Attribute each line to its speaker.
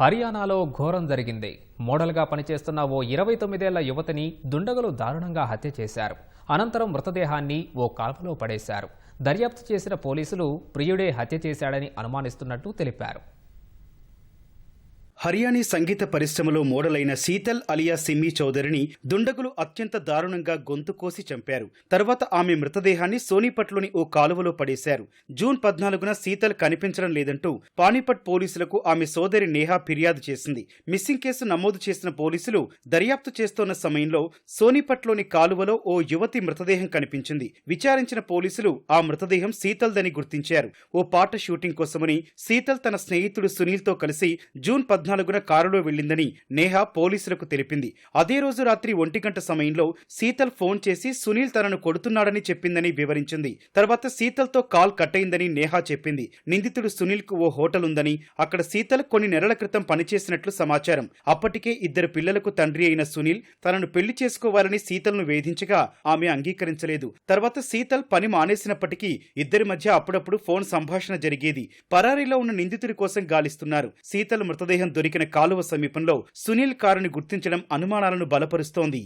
Speaker 1: హర్యానాలో ఘోరం జరిగింది. మోడల్గా పనిచేస్తున్న ఓ 29 ఏళ్ల యువతిని దుండగులు దారుణంగా హత్య చేశారు. అనంతరం మృతదేహాన్ని ఓ కాల్వలో పడేశారు. దర్యాప్తు చేసిన పోలీసులు ప్రియుడే హత్య చేశాడని అనుమానిస్తున్నట్టు తెలిపారు.
Speaker 2: హర్యానా సంగీత పరిశ్రమలో మోడలైన శీతల్ అలియా సిమ్మీ చౌదరిని దుండగులు అత్యంత దారుణంగా గొంతు కోసి చంపారు. తర్వాత ఆమె మృతదేహాన్ని సోనీపట్లోని ఓ కాలువలో పడేశారు. జూన్ 14న శీతల్ కనిపించడం లేదంటూ పానీపట్ పోలీసులకు ఆమె సోదరి నేహా ఫిర్యాదు చేసింది. మిస్సింగ్ కేసు నమోదు చేసిన పోలీసులు దర్యాప్తు చేస్తోన్న సమయంలో సోనీపట్లోని కాలువలో ఓ యువతి మృతదేహం కనిపించింది. విచారించిన పోలీసులు ఆ మృతదేహం శీతల్దని గుర్తించారు. ఓ పాట షూటింగ్ కోసమని శీతల్ తన స్నేహితుడు సునీల్తో కలిసి జూన్ 14న కారులో వెళ్లిందని నేహా పోలీసులకు తెలిపింది. అదే రోజు రాత్రి 1 గంట సమయంలో శీతల్ ఫోన్ చేసి సునీల్ తనను కొడుతున్నాడని చెప్పిందని వివరించింది. తర్వాత శీతల్తో కాల్ కట్ అయిందని నేహా చెప్పింది. నిందితుడు సునీల్ కు ఓ హోటల్ ఉందని, అక్కడ శీతల్ కొన్ని నెలల క్రితం పనిచేసినట్లు సమాచారం. అప్పటికే 2 పిల్లలకు తండ్రి అయిన సునీల్ తనను పెళ్లి చేసుకోవాలని శీతల్ను వేధించగా ఆమె అంగీకరించలేదు. తర్వాత శీతల్ పని మానేసినప్పటికీ ఇద్దరి మధ్య అప్పుడప్పుడు ఫోన్ సంభాషణ జరిగేది. పరారీలో ఉన్న నిందితుడి కోసం గాలిస్తున్నారు. శీతల్ మృతదేహం దొరికిన కాలువ సమీపంలో సునీల్ కారుని గుర్తించడం అనుమానాలను బలపరుస్తోంది.